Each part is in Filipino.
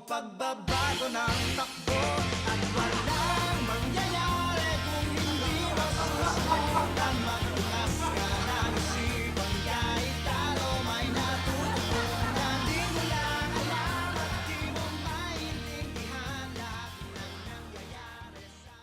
pagbabago ng takbo at walang mangyayari kung hindi mo susubukan magbukas ka ng isipan kahit talo may natutunan di mo lang alam at di mo maintindihan lahat ng nangyayari sa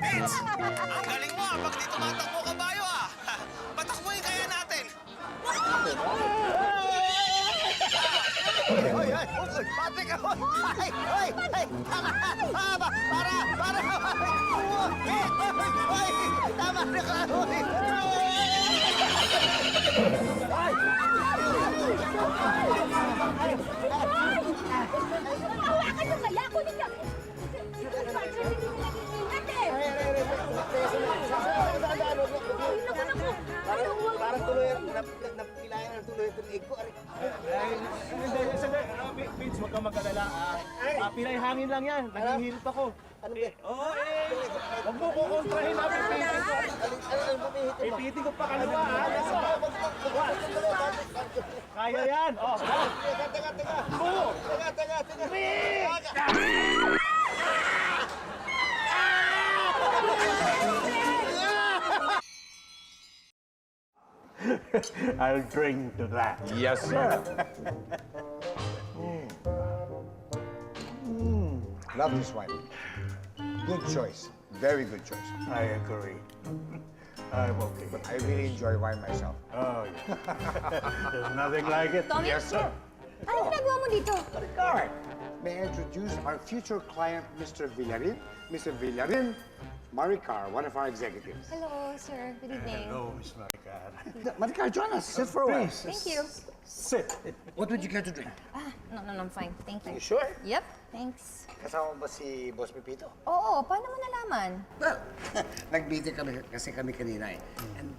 Vince! Ang galing mo ah! Pag di tumatakbo kabayo ah! Patakbuhin kaya natin! Hoy, Patrick ako! Hoy! Para! Hoy! Tama na ka! Hawakan mo kaya! Kunin niyo! Parang tuloy, napilayan ng tuloy itong egg ko. Vince, huwag kang mag-alala. Pilay hangin lang yan. Naghihilot ako. Ano ba? Oo, huwag mo kukontrahin ha. Pipitin ko pa kalawa ha. Kaya yan. Oh, Teka. I'll drink to that. Yes, sir. Love this wine. Good choice. Very good choice. I agree. I'm okay. But I really enjoy wine myself. Oh, yeah. There's nothing like it. Tommy? Yes, sir. Anong ginagawa mo dito? Alright. May I introduce our future client, Mr. Villarin? Mr. Villarin, Maricar, one of our executives. Hello, sir. Good evening. Hello, Miss Maricar. Maricar, join us. Sit for a while. Thank you. Sit. What would you care to drink? No, I'm fine. Thank you. You sure? Yep, thanks. Kasama ba si Boss Pepito? Oo, paano mo nalaman? Well, nag-meeting kami kasi kami kanina eh. And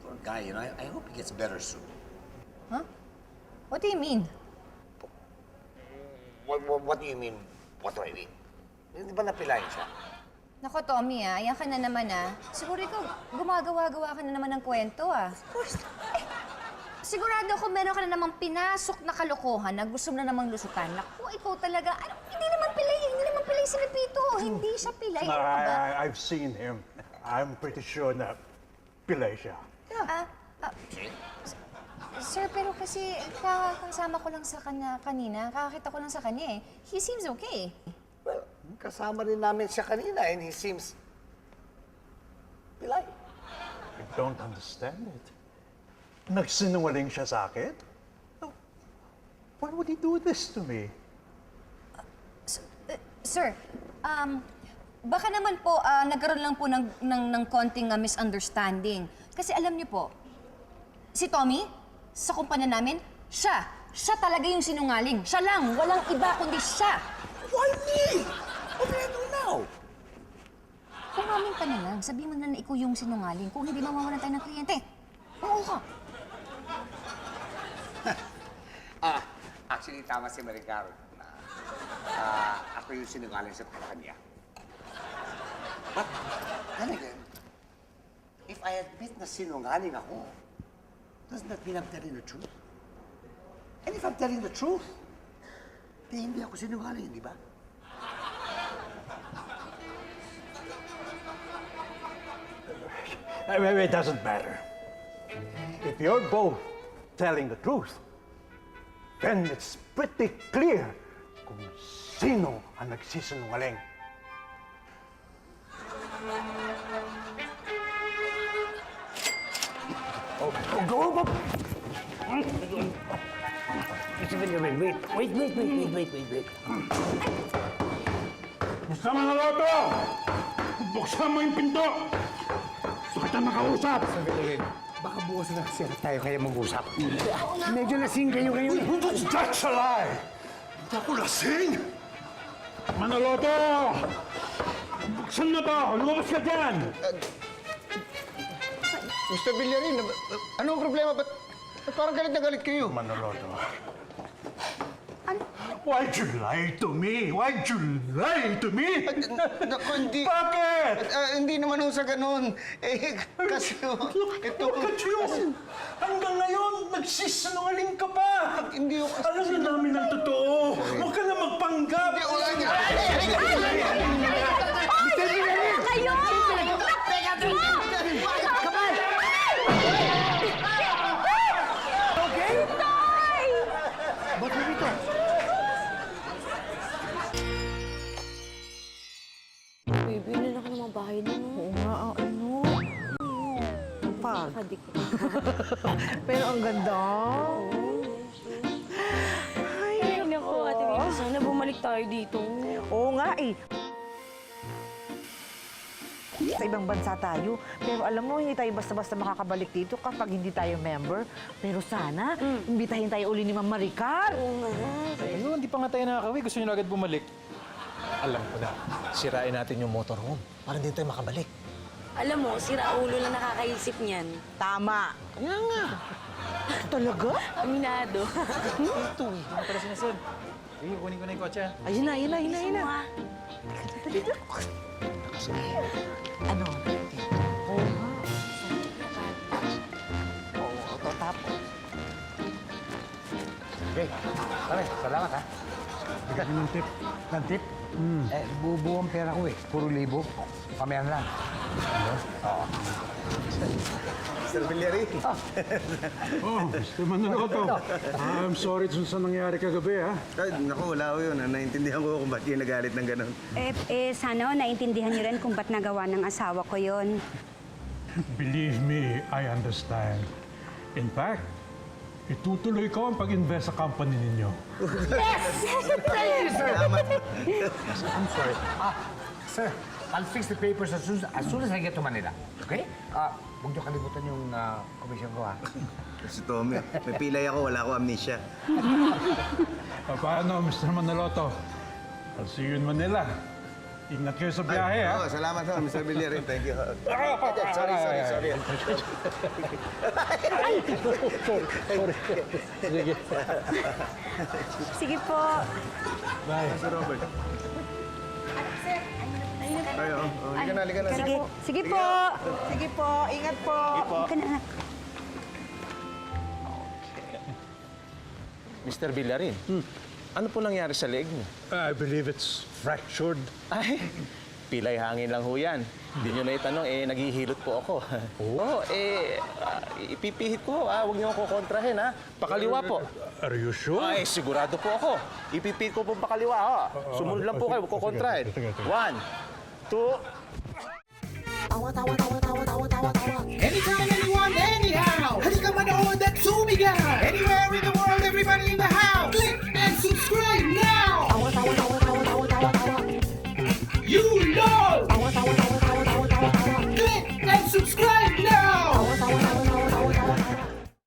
poor guy, you know, I hope he gets better soon. Huh? What do you mean? What do you mean, what do I mean? Hindi ba napilayan siya? Nako, Tommy, ayan ka na naman, Siguro ikaw, gumagawa-gawa ka na naman ng kwento, Of course. Sigurado ako meron ka na namang pinasok na kalokohan na gusto mo na namang lusutan. Naku, ikaw talaga, hindi naman pilay si Pepito. Hindi siya pilay. Ano ka ba? I've seen him. I'm pretty sure na pilay siya. Sir, pero kasi kasama ko lang sa kanya kanina. Kakakita ko lang sa kanya He seems okay. Well, kasama rin namin siya kanina and he seems pilay. I don't understand it. Nagsinungaling siya sa akin? Why would he do this to me? Sir, baka naman po nagkaroon lang po ng konting misunderstanding. Kasi alam niyo po, si Tommy, sa kumpanya namin, siya talaga yung sinungaling. Siya lang, walang iba kundi siya. Why me? What did I do now? Kumamin ka na lang, sabihin mo na ikaw yung sinungaling. Kung hindi, mawawalan tayo ng kliyente. Oo ka. Actually, tama si Maricar na ako yung sinungaling sa kanya. But, then again, if I admit na sinungaling ako, doesn't that mean I'm telling the truth? And if I'm telling the truth, di hindi ako sinungaling, di ba? It doesn't matter. If you're both telling the truth, then it's pretty clear kung sino ang nagsisinungaling. Go! Wait. Buksan mo na loto! Buksan mo yung pinto! Gusto kita makausap! Baka bukas na kasi tayo kaya mag-usap. Medyo lasing kayo ngayon. That's a lie! Hindi ako lasing! Manaloto! Buksan mo to! Lumabas ka dyan! Mr. Villarin, anong problema? Ba't parang galit na galit kayo? Manaloto. Why'd you lie to me? Why'd you lie to me? Naku, hindi. Bakit? Hindi naman ho sa ganun. Kasi ito... Look at you! Hanggang ngayon, nagsisinungaling ka pa! Hindi ho kasi... Alam na namin ang totoo! Huwag ka na magpanggap! Mr. Villarin! Kayo! Kapal! Okay? Tay! Ba't mo dito? Baby, ilan ako ng mga bahay na, no? Oo nga, ano? Pag. Kadik ko. Pero ang ganda. Ay, naku, Ate Baby, sana bumalik tayo dito. Oo nga eh. Sa ibang bansa tayo. Pero alam mo, hindi tayo basta-basta makakabalik dito kapag hindi tayo member. Pero sana, imbitahin tayo uli ni Ma'am Maricar. Ayun, hindi pa nga tayo nakakawi. Gusto nyo agad bumalik. Alam ko na, sirain natin yung motorhome para hindi tayo makabalik. Alam mo, si Raulo na nakakaisip niyan. Tama. Kaya nga. Talaga? Aminado. Ito eh, ano pala sinasabi? Sige, kunin ko na yung kotse. Ayun na, ayun na, ayun na, ayun na. Ano? Oo nga. Oo, ito tapos. Okay, pare, salamat ha. Bigyan ng tip. Ng tip? Bubuo ang pera ko eh. Puro libo. Pamayan lang. Oo. Mr. Villarin. Oh, Mr. Manaloto. I'm sorry sa nangyari kagabi, ha? Ay, naku, wala ko yun. Naintindihan ko kung ba't yung nagalit ng ganun. Sana naintindihan niyo rin kung ba't nagawa ng asawa ko yon. Believe me, I understand. In fact, itutuloy ko ang pag-invest sa company ninyo. I'm sorry. Sir, I'll fix the papers as soon as I get to Manila. Okay? Huwag niyo kalimutan yung commission ko, ha? Si Tommy, may pilay ako, wala ko amnesia. Paano, Mr. Manaloto? I'll see you in Manila. Ingat kayo sa biyahe, ha? Oo, salamat ho, Mr. Villarin. Thank you. Sorry. Sige po. Si Robert. Ay, halika na. Sige po. Sige po, ingat po. Halika na, anak. Mr. Villarin, ano po nangyari sa leg niyo? I believe it's fractured. Ay, pilay hangin lang ho yan. Hindi nyo na itanong, naghihilot po ako. Oo, ipipihit ko, huwag nyo ako kontrahin, ha? Pakaliwa po. Are you sure? Ay, sigurado po ako. Ipipihit ko po pakaliwa, ha? Sumunod lang po kayo, huwag ko kontrahin. Sige. 1, 2, Anytime, anyone, anyhow. Halika manood at sumigaw. Anywhere,